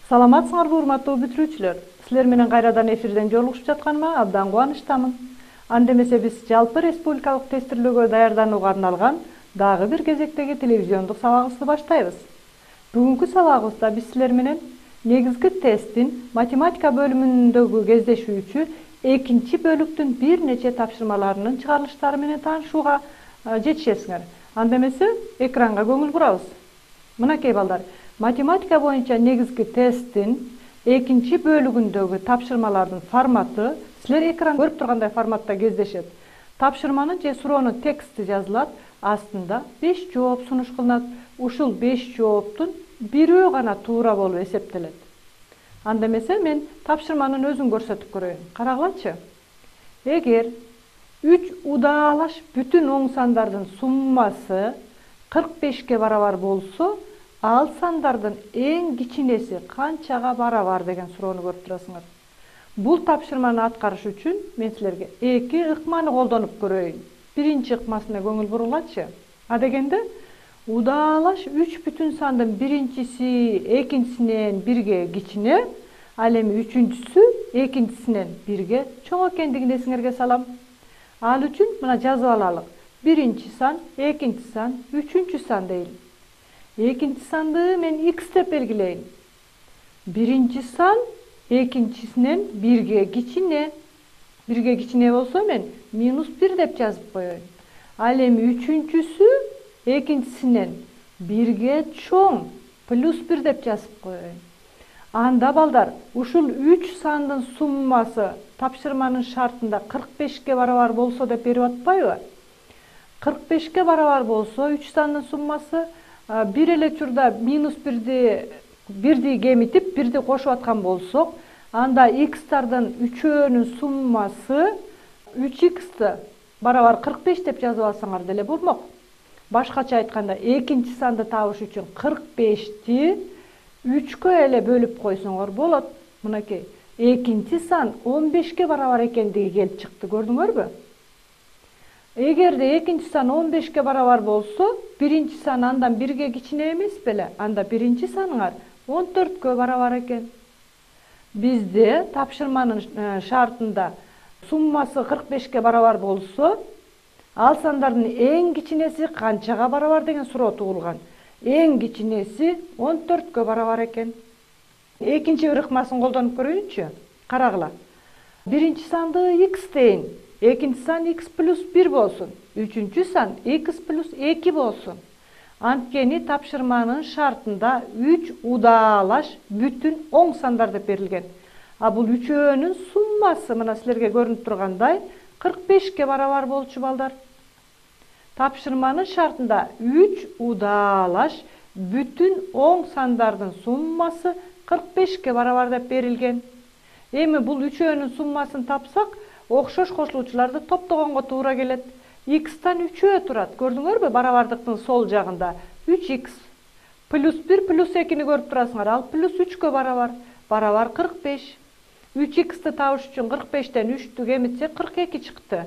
Саламатсыңарбы урматтуу бүтүрүүчүлөр? Силер менен кайрадан эфирден жолугушуп жатканыма абдан кубанычтамын. Анда эмесе биз жалпы республикалык тестирлөөгө даярданууга арналган дагы бир кезектеги телевизиондук сабагыбызды баштайбыз. Бүгүнкү сабагыбызда биз силер менен негизги тесттин математика бөлүмүндөгү кездешүүчү экинчи бөлүктүн бир нече тапшырмаларынын чыгарылыштары менен таанышууга жетишесиңер. Анда эмесе экранга көңүл бурабыз. Мынакей балдар, математика боюнча негизги тесттин экинчи бөлүгүндөгү тапшырмалардын форматы силер экран көрүп тургандай форматта кездешет. Тапшырманын же суроонун тексти жазылат, астында 5 жооп сунуш кылынат. Ушул 5 жооптун бирөө гана туура болуп эсептелет. Анда эмесе мен тапшырманын өзүн көрсөтүп көрөйүн. Карагылачы. Эгер 3 удаалаш бүтүн оң сандардын суммасы 45-ке барабар болсо, ал сандардын эң кичинеси канчага барабар деген суроону көрүп турасыңар. Бул тапшырманы аткарыш үчүн мен силерге 2 ыкманы колдонуп көрөйүн. Биринчи ыкмасына көңүл бурулачы. А дегенде удаалаш 3 бүтүн сандын биринчиси экинчисинен 1ге кичине, ал эми үчүнчүсү экинчисинен 1ге чоң экендигин эсиңерге салам. Ал үчүн мына жазып алалык. Биринчи сан, экинчи сан, үчүнчү сан дейли. Экинчи санды мен x деп белгилейин. Биринчи сан экинчисинен 1ге кичине. 1ге кичине болсо мен -1 деп жазып коеюн. Ал эми үчүнчүсү экинчисинен 1ге чоң +1 деп жазып коеюн. Анда балдар, ушул 3 сандын суммасы тапшырманын шартында 45-ке барабар болсо деп берип атпайбы? 45-ке барабар болсо 3 сандын суммасы бир эле учурда бирди кемитип, бирди кошуп аткан болсок, анда x-тардын үчөөнүн суммасы 3x барабар 45 деп жазып алсаңар деле болмок. Башкача айтканда, экинчи санды табыш үчүн 45ти 3кө эле бөлүп койсоңор болот. Мынакей, экинчи сан 15-ке барабар экендиги келип чыкты, көрдүңөрбү? Эгерде экинчи сан 15-ке барабар болсо, биринчи сан андан 1ге кичине эмес беле? Анда биринчи саныңар 14кө барабар экен. Бизде тапшырманын шартында суммасы 45-ке барабар болсо, ал сандардын эң кичинеси канчага барабар деген суроо туулган. Эң кичинеси 14кө барабар экен. Экинчи бир ыкмасын колдонуп көрөйүнчү. Карагыла. Биринчи санды x дейин. Экинчи сан x + 1 болсун. Үчүнчү сан x + 2 болсун. Анткени тапшырманын шартында 3 удаалаш бүтүн оң сандар деп берилген. А бул үчөөнүн суммасы мына силерге көрүнүп тургандай 45-ке барабар болчу балдар. Тапшырманын шартында 3 удаалаш бүтүн оң сандардын суммасы 45-ке барабар деп берилген. Эми бул үчөөнүн суммасын тапсак, окшош кошулуучуларды топтогонго туура келет. X-тан үчөө турат. Көрдүңөрбү? Барабардыктын сол жагында 3x +1 +2-ни көрүп турасыңар. Ал +3кө барабар. Барабар 45. 3x-ти табыш үчүн 45-тен 3-тү кемитсек 42 чыкты.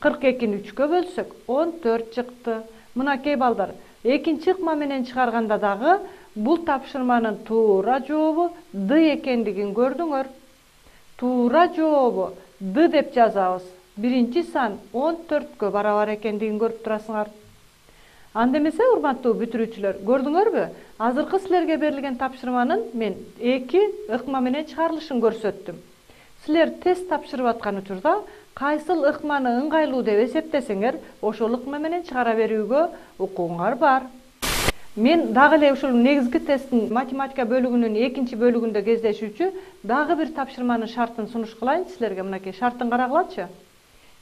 42-ни 3кө бөлсөк 14 чыкты. Мынакей балдар, экинчи ыкма менен чыгарганда дагы бул тапшырманын туура жообу D экендигин көрдүңөр. Туура жообу D деп жазабыз. Биринчи сан 14кө барабар экендигин көрүп турасыңар. Анда эмесе урматтуу бүтүрүүчүлөр, көрдүңөрбү? Азыркы силерге берилген тапшырманын мен 2 ыкма менен чыгарылышын көрсөттүм. Силер тест тапшырып аткан учурда кайсыл ыкманы ыңгайлуу деп эсептесеңер, ошол ыкма менен чыгара берүүгө укугуңар бар. Мен дагы эле ушул негизги тесттин математика бөлүгүнүн экинчи бөлүгүндө кездешүүчү дагы бир тапшырманын шартын сунуш кылайын силерге. Мынакей шартын карагылачы.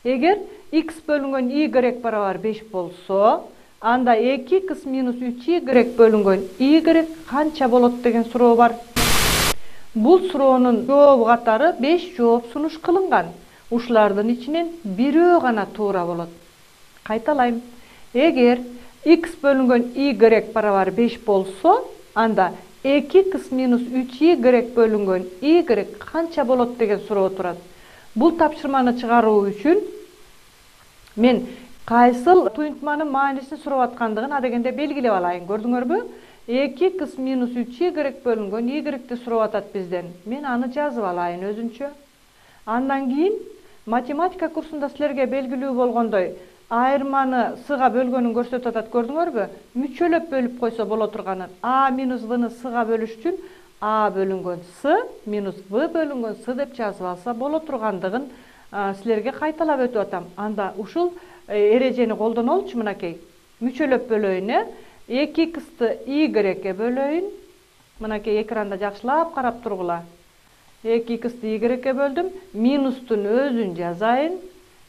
Эгер x бөлүнгөн y барабар 5 болсо, анда 2x - 3y бөлүнгөн y канча болот деген суроо бар. Бул суроонун жообу катары 5 жооп сунуш кылынган. Ушулардын ичинен бирөө гана туура болот. Кайталайм. Эгер x бөлүнгөн y барабар 5 болсо, анда 2x - 3y бөлүнгөн y канча болот деген суроо турат. Бул тапшырманы чыгаруу үчүн мен кайсыл туюнтманын маанисин сурап аткандыгын адегенде белгилеп алайын. Көрдүңөрбү? 2 кс минус 3 y бөлүнгөн y сурап атат бизден. Мен аны жазып алайын өзүнчө. Андан кийин математика курсунда силерге белгилүү болгондой айырманы с-га бөлгөнүн көрсөтүп атат, көрдүңөрбү? Мүчөлөп бөлүп койсо боло турганын. А минус v-ны с-га бөлүш үчүн а бөлүнгөн с минус v бөлүнгөн с деп жазып алса боло тургандыгын силерге кайталап өтүп атам. Анда ушул эрежени колдонолчу, мынакей. Мүчөлөп бөлөйүн, 2 ксты y бөлөйүн. Мынакей экранда жакшылап карап тургула. 2 ксты y бөлдүм, минустун өзүн жазайын.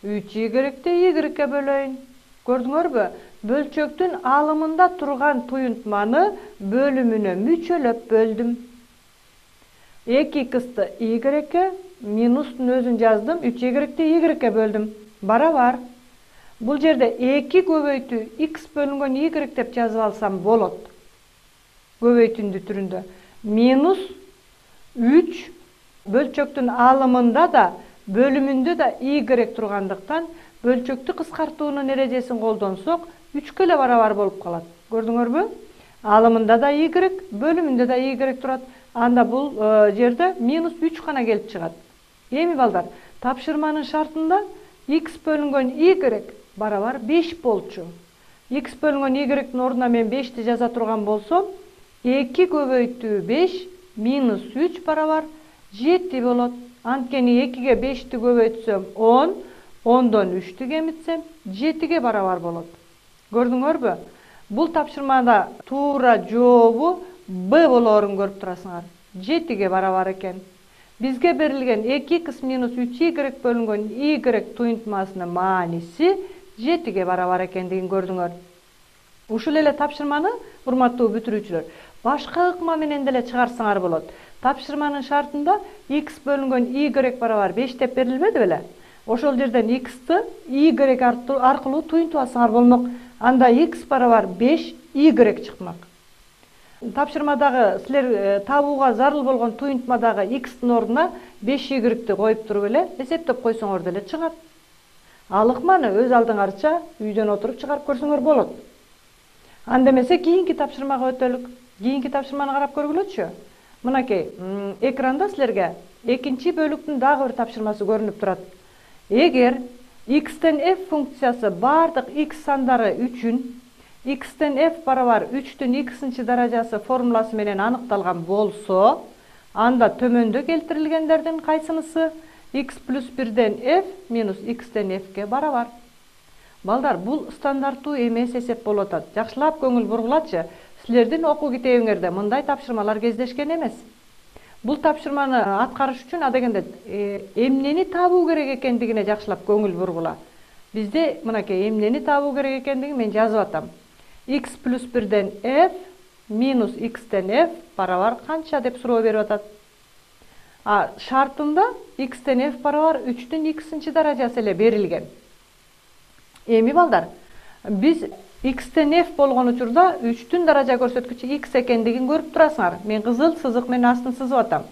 3y-ди y бөлөйүн. Көрдүңөрбү? Бөлчөктүн алымында турган туюнтманы бөлүмүнө мүчөлөп бөлдүм. 2 ксты y, минустун өзүн жаздым, 3y-ди y бөлдүм. Барабар. Бул жерде 2 көбөйтүү x бөлүнгөн y деп жазып алсам болот. Көбөйтүндү түрүндө. Минус 3 бөлчөктүн алымында да, бөлүмүндө да y тургандыктан бөлчөктү кыскартуунун эрежесин колдонсок, 3 эле барабар болуп калат. Көрдүңөрбү? Алымында да y, бөлүмүндө да y турат. Анда бул жерде минус 3 гана келип чыгат. Эми балдар, тапшырманын шартында x бөлүнгөн y барабар 5 болчу. X бөлүнгөн y-дин ордуна мен 5-ти жаза турган болсом, 2 көбөйтүү 5 минус 3 барабар 7 болот. Анткени 2-ге 5-ти көбөйтсөм 10, 10дон 3-тү кемитсем 7-ге барабар болот. Көрдүңөрбү? Бул тапшырмада туура жообу Б болоорун көрүп турасыңар. 7-ге барабар экен. Бизге берилген 2 кс минус 3y бөлүнгөн y туюнтмасынын мааниси 7-ге барабар экендигин көрдүңөр. Ушул эле тапшырманы, урматтуу бүтүрүүчүлөр, башка ыкма менен деле чыгарсаңар болот. Тапшырманын шартында x бөлүнгөн y барабар 5 деп берилбеди беле? Ошол жерден x-ти y аркылуу туюнтуп алсаңар болмок. Анда x барабар 5 y чыкмак. Тапшырмадагы силер табууга зарыл болгон туюнтмадагы x-тин ордуна 5y-ти коюп туруп эле эсептеп койсоңор деле чыгат. Ал ыкманы өз алдыңарча үйдөн отуруп чыгарып көрсөңөр болот. Анда эмесе кийинки тапшырмага өтөлүк. Кийинки тапшырманы карап көргүлөчү. Мынакей, экранда силерге экинчи бөлүктүн дагы бир тапшырмасы көрүнүп турат. Эгер x-тен f функциясы бардык x сандары үчүн x-тен f барабар 3-түн x-нчи даражасы формуласы менен аныкталган болсо, анда төмөндө келтирилгендердин кайсынысы x плюс 1ден f минус x-тен f-ге барабар? Балдар, бул стандарттуу эмес эсеп болуп атат. Жакшылап көңүл бургулачы. Силердин окуу китебиңерде мындай тапшырмалар кездешкен эмес. Бул тапшырманы аткарыш үчүн адегенде эмнени табуу керек экендигине жакшылап көңүл бургула. Бизде мынакей эмнени табуу керек экендигин мен жазып атам. X плюс 1ден f минус x-тен f барабар канча деп суроо берип атат. Шартында x-тен f барабар 3-түн x-нчи даражасы эле берилген. Эми балдар, биз x-тен f болгон учурда 3-түн даража көрсөткүчү x экендигин көрүп турасыңар. Мен кызыл сызык менен астын сызып атам.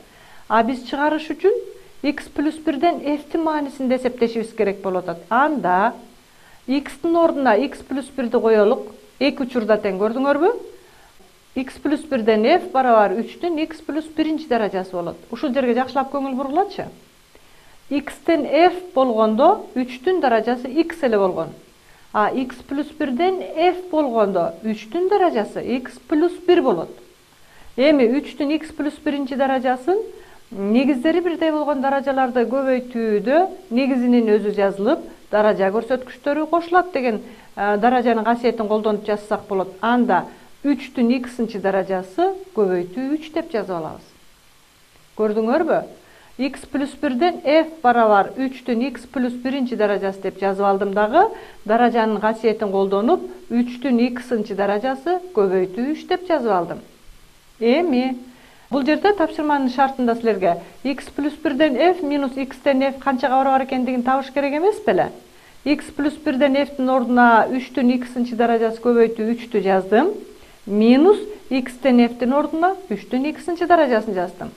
Биз чыгарыш үчүн x плюс 1ден f-тин маанисин эсептешибиз керек болуп атат. Анда x-тин ордуна x плюс 1ди коелук. Эки учурда тең, көрдүңөрбү? X плюс 1ден f барабар 3-түн x плюс 1-нчи даражасы болот. Ушул жерге жакшылап көңүл бургулачы. X-тен f болгондо 3-түн даражасы x эле болгон. X плюс 1ден f болгондо 3-түн даражасы x плюс 1 болот. Эми 3-түн x плюс 1-нчи даражасын негиздери бирдей болгон даражаларды көбөйтүүдө негизинин өзү жазылып, даража көрсөткүчтөрү кошулат деген даражанын касиетин колдонуп жазсак болот. Анда 3-түн x-нчи даражасы көбөйтүү 3 деп жазып алабыз. Көрдүңөрбү? X плюс 1ден f барабар 3-түн x плюс 1-нчи даражасы деп жазып алдым дагы, даражанын касиетин колдонуп 3-түн x-нчи даражасы көбөйтүү 3 деп жазып алдым. Эми бул жерде тапшырманын шартында силерге x плюс 1ден f минус x-тен f канчага барабар экендигин табыш керек эмес беле? X плюс 1ден f-тин ордуна 3-түн x-нчи даражасы көбөйтүү 3-тү жаздым. Минус x-тен f-тин ордуна 3-түн x-нчи даражасын жаздым.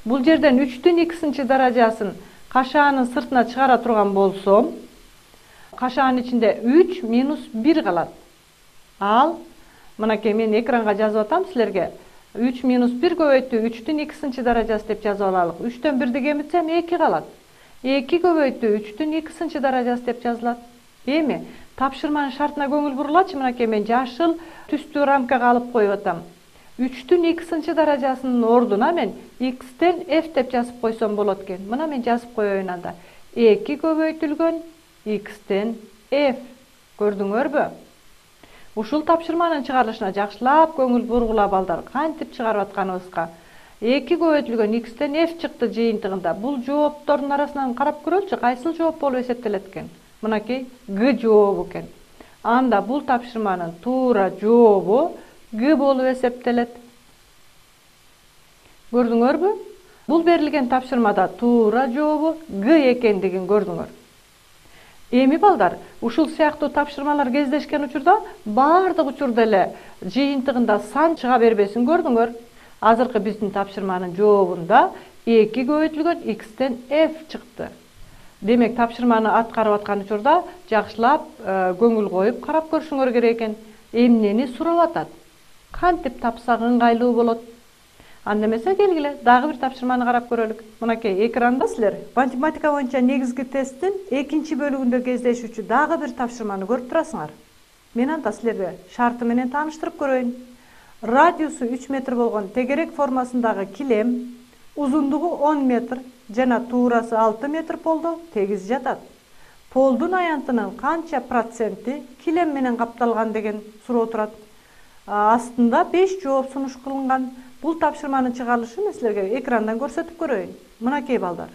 Бул жерден 3-түн x-нчи даражасын кашаанын сыртына чыгара турган болсом, кашаанын ичинде 3 минус 1 калат. Ал Мынакей мен экранга жазып атам силерге. 3 минус 1 көбөйтүү 3-түн 2-синчи даражасы деп жазып алалык. 3төн 1-ди кемитсем 2 калат. 2 көбөйтүү 3-түн 2-синчи даражасы деп жазылат. Эми тапшырманын шартына көңүл бурулачы. Мынакей мен жашыл түстүү рамкага алып коюп атам. 3-түн 2-синчи даражасынын ордуна мен x'тен f деп жазып койсом болот экен. Мына мен жазып коеюн анда. 2 көбөйтүлгөн x'тен f. Көрдүңөрбү? Ушул тапшырманын чыгарылышына жакшылап көңүл бургула балдар. Кантип чыгарып атканыбызга. 2 көбөйтүлгөн x'тен f чыкты жыйынтыгында. Бул жооптордун арасынан карап көрөлүчү, кайсыл жооп болуп эсептелет экен? Мынакей Г жообу экен. Анда бул тапшырманын туура жообу Г болуп эсептелет. Көрдүңөрбү? Бул берилген тапшырмада туура жообу Г экендигин көрдүңөр. Эми балдар, ушул сыяктуу тапшырмалар кездешкен учурда баардык учурда эле жыйынтыгында сан чыга бербесин көрдүңөр. Азыркы биздин тапшырманын жообунда 2 көбөйтүлгөн x'тен f чыкты. Демек тапшырманы аткарып аткан учурда жакшылап көңүл коюп карап көрүшүңөр керек экен. Эмнени сурап атат? Кантип тапсак ыңгайлуу болот? Анда эмесе келгиле, дагы бир тапшырманы карап көрөлүк. Мынакей экранда силер математика боюнча негизги тесттин 2-чи бөлүгүндө кездешүүчү дагы бир тапшырманы көрүп турасыңар. Мен анда силерге шарты менен тааныштырып көрөйүн. Радиусу 3 метр болгон тегерек формасындагы килем узундугу 10 метр жана туурасы 6 метр полдо тегиз жатат. Полдун аянтынын канча проценти килем менен капталган деген суроо турат. Астында 5 жооп сунуш кылынган. Бул тапшырманын чыгарылышын мен силерге экрандан көрсөтүп көрөйүн. Мынакей балдар.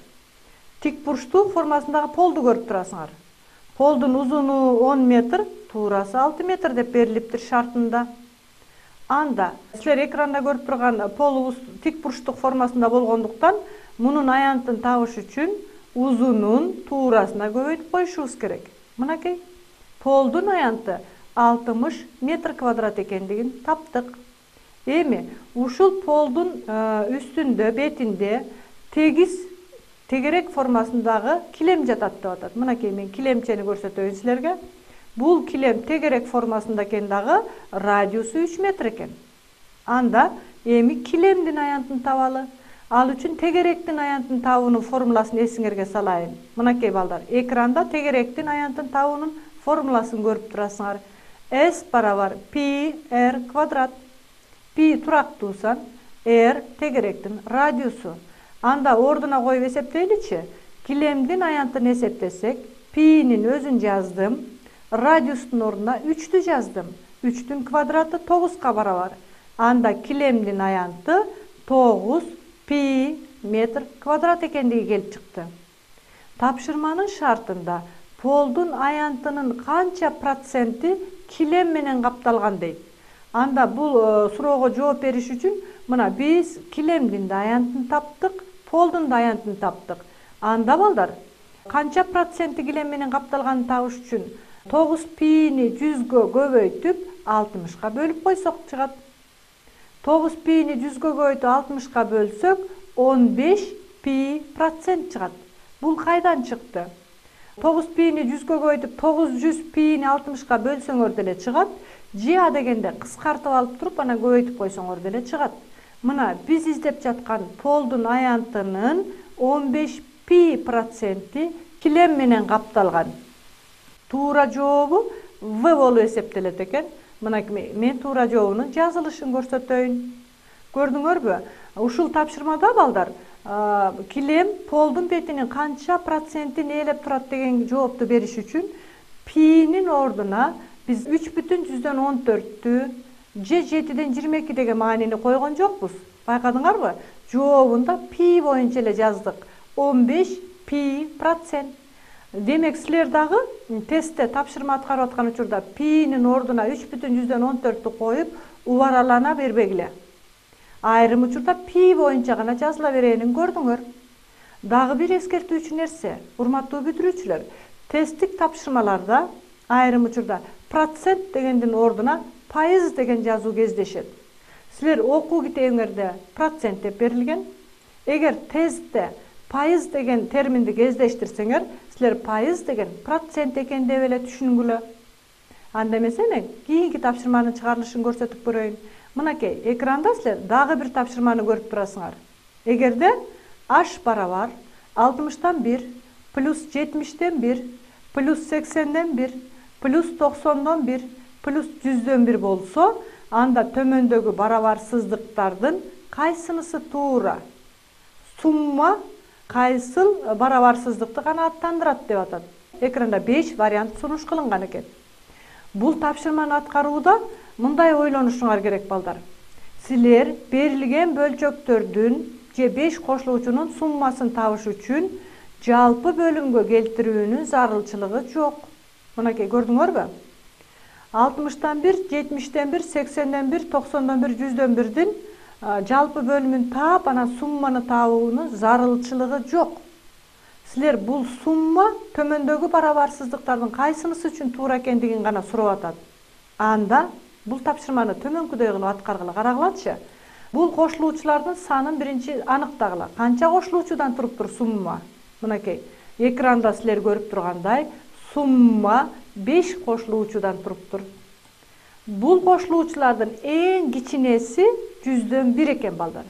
Тик бурчтуу формасындагы полду көрүп турасыңар. Полдун узуну 10 метр, туурасы 6 метр деп берилиптир шартында. Анда силер экранда көрүп турган полубуз тик бурчтук формасында болгондуктан, мунун аянтын табыш үчүн узунун туурасына көбөйтүп коюшубуз керек. Мынакей. Полдун аянты 60 метр квадрат экендигин таптык. Эми ушул полдун үстүндө, бетинде тегерек формасындагы килем жатат деп атат. Мынакей мен килемчени көрсөтөйүн силерге. Бул килем тегерек формасында экен дагы, радиусу 3 метр экен. Анда эми килемдин аянтын табалы. Ал үчүн тегеректин аянтын табуунун формуласын эсиңерге салайын. Мынакей балдар, экранда тегеректин аянтын табуунун формуласын көрүп турасыңар. S барабар π r квадрат. Пи турактуу сан, r тегеректин радиусу. Анда ордуна коюп эсептейличи. Килемдин аянтын эсептесек, пинин өзүн жаздым, радиустун ордуна 3-тү жаздым. 3-түн квадраты 9-ка барабар. Анда килемдин аянты 9 пи метр квадрат экендиги келип чыкты. Тапшырманын шартында полдун аянтынын канча проценти килем менен капталган дейт. Анда бул суроого жооп бериш үчүн мына биз килемдин да аянтын таптык, полдун да аянтын таптык. Анда балдар, канча проценти килем менен капталганын табыш үчүн 9 пини 100гө көбөйтүп 60ка бөлүп койсок чыгат. 9 пини 100гө көбөйтүп 60ка бөлсөк 15 пи процент чыгат. Бул кайдан чыкты? 9 пини 100гө көбөйтүп 900 пини 60ка бөлсөңөр деле чыгат. Же дегенде кыскартып алып туруп ана көбөйтүп койсоңор деле чыгат. Мына биз издеп жаткан полдун аянтынын 15 пи проценти килем менен капталган. Туура жообу В болуп эсептелет экен. Мына мен туура жообунун жазылышын көрсөтөйүн. Көрдүңөрбү? Ушул тапшырмада балдар, килем полдун бетинин канча процентин ээлеп турат деген жоопту бериш үчүн пинин ордуна биз 3,14-тү же 7-ден 22 деген маанини койгон жокпуз. Байкадыңарбы? Жообунда пи боюнча эле жаздык. 15 пи процент. Демек силер дагы тестте тапшырма аткарып аткан учурда пинин ордуна 3,14-тү коюп убаралана бербегиле. Айрым учурда пи боюнча гана жазыла беренин көрдүңөр. Дагы бир эскертүүчү нерсе, урматтуу бүтүрүүчүлөр, тесттик тапшырмаларда айрым учурда процент дегендин ордуна пайыз деген жазуу кездешет. Силер окуу китебиңерде процент деп берилген. Эгер тестте пайыз деген терминди кездештирсеңер, силер пайыз деген процент экен деп эле түшүнгүлө. Анда эмесе мен кийинки тапшырманын чыгарылышын көрсөтүп көрөйүн. Мынакей, экранда силер дагы бир тапшырманы көрүп турасыңар. Эгерде h барабар 60-тан 1 плюс 70-тен 1 плюс 80-ден 1 плюс 90-дон 1 плюс 100-дөн 1 болсо, анда төмөндөгү барабарсыздыктардын кайсынысы туура? Сумма кайсыл барабарсыздыкты канааттандырат деп атат. Экранда 5 вариант сунуш кылынган экен. Бул тапшырманы аткарууда мындай ойлонушуңар керек балдар. Силер берилген бөлчөктөрдүн же 5 кошулуучунун суммасын табыш үчүн жалпы бөлүмгө келтирүүнүн зарылчылыгы жок. Мынакей, көрдүңөрбү? 60-тан 1, 70-тен 1, 80-ден 1, 90-дон 1, 100-дөн 1-дин жалпы бөлүмүн таап, анан сумманы табуунун зарылчылыгы жок. Силер бул сумма төмөндөгү барабарсыздыктардын кайсынысы үчүн туура экендигин гана сурап атат. Анда бул тапшырманы төмөнкүдөй кылып аткаргыла. Карагылачы. Бул кошулуучулардын санын биринчи аныктагыла. Канча кошулуучудан туруптур сумма? Мынакей, экранда силер көрүп тургандай, сумма 5 кошулуучудан туруптур. Бул кошулуучулардын эң кичинеси 100-дөн 1 экен балдар.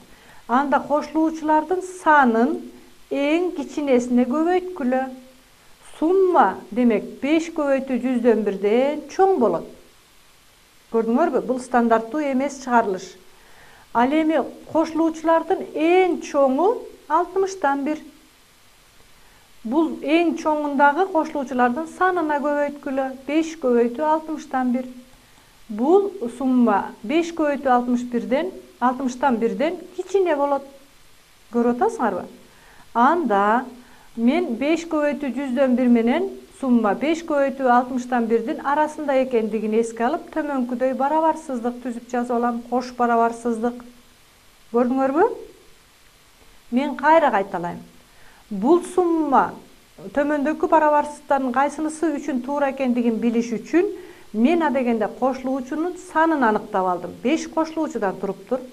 Анда кошулуучулардын санын эң кичинесине көбөйткүлө. Сумма, демек, 5 көбөйтүү 100-дөн 1ден чоң болот. Көрдүңөрбү? Бул стандарттуу эмес чыгарылыш. Ал эми кошулуучулардын эң чоңу 60-тан 1. Бул эң чоңундагы кошулуучулардын санына көбөйткүлө. 5 көбөйтүү 60-тан 1. Бул сумма 5 көбөйтүү 60-тан 1ден кичине болот. Көрүп атасыңарбы? Анда мен 5 көбөйтүү 100-дөн 1 менен сумма 5 көбөйтүү 60-тан 1дин арасында экендигин эске алып, төмөнкүдөй барабарсыздык түзүп жазып алам. Кош барабарсыздык. Көрдүңөрбү? Мен кайра кайталайм. Бул сумма төмөндөгү барабарсыздыктардын кайсынысы үчүн туура экендигин билиш үчүн мен адегенде кошулуучунун санын аныктап алдым. 5 кошулуучудан туруптур.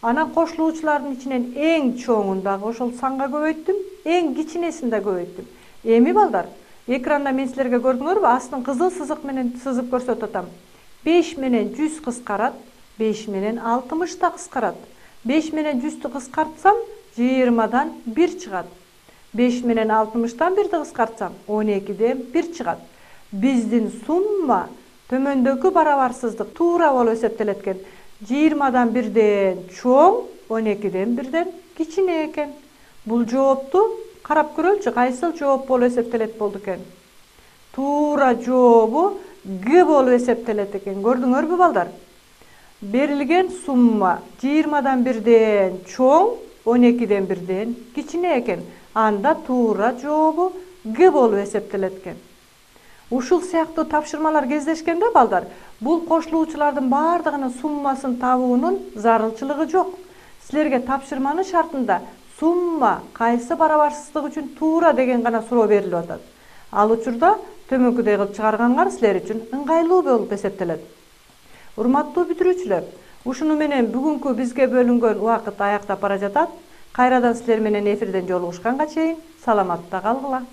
Анан кошулуучулардын ичинен эң чоңун дагы ошол санга көбөйттүм, эң кичинесин да көбөйттүм. Эми балдар, экранда мен силерге көрдүңөрбү, астын кызыл сызык менен сызып көрсөтүп атам. 5 менен 100 кыскарат, 5 менен 60 да кыскарат. 5 менен 100-тү кыскартсам, 20-дан 1 чыгат. 5 менен 60-тан 1-ди кыскартсам, 12-ден 1 чыгат. Биздин сумма төмөндөгү барабарсыздык туура болуп эсептелет экен. 20-дан 1ден чоң, 12-ден 1ден кичине экен. Бул жоопту карап көрөлчү, кайсыл жооп болуп эсептелет болду экен. Туура жообу Г болуп эсептелет экен. Көрдүңөрбү балдар? Берилген сумма 20-дан 1ден чоң, 12-ден 1ден кичине экен. Анда туура жообу Г болуп эсептелет экен. Ушул сыяктуу тапшырмалар кездешкенде балдар, бул кошулуучулардын бардыгынын суммасын табуунун зарылчылыгы жок. Силерге тапшырманын шартында сумма кайсы барабарсыздык үчүн туура деген гана суроо берилип атат. Ал учурда төмөнкүдөй кылып чыгарганыңар силер үчүн ыңгайлуу болуп эсептелет. Урматтуу бүтүрүүчүлөр, ушуну менен бүгүнкү бизге бөлүнгөн убакыт аяктап бара жатат. Кайрадан силер менен эфирден жолугушканга чейин саламатта калгыла.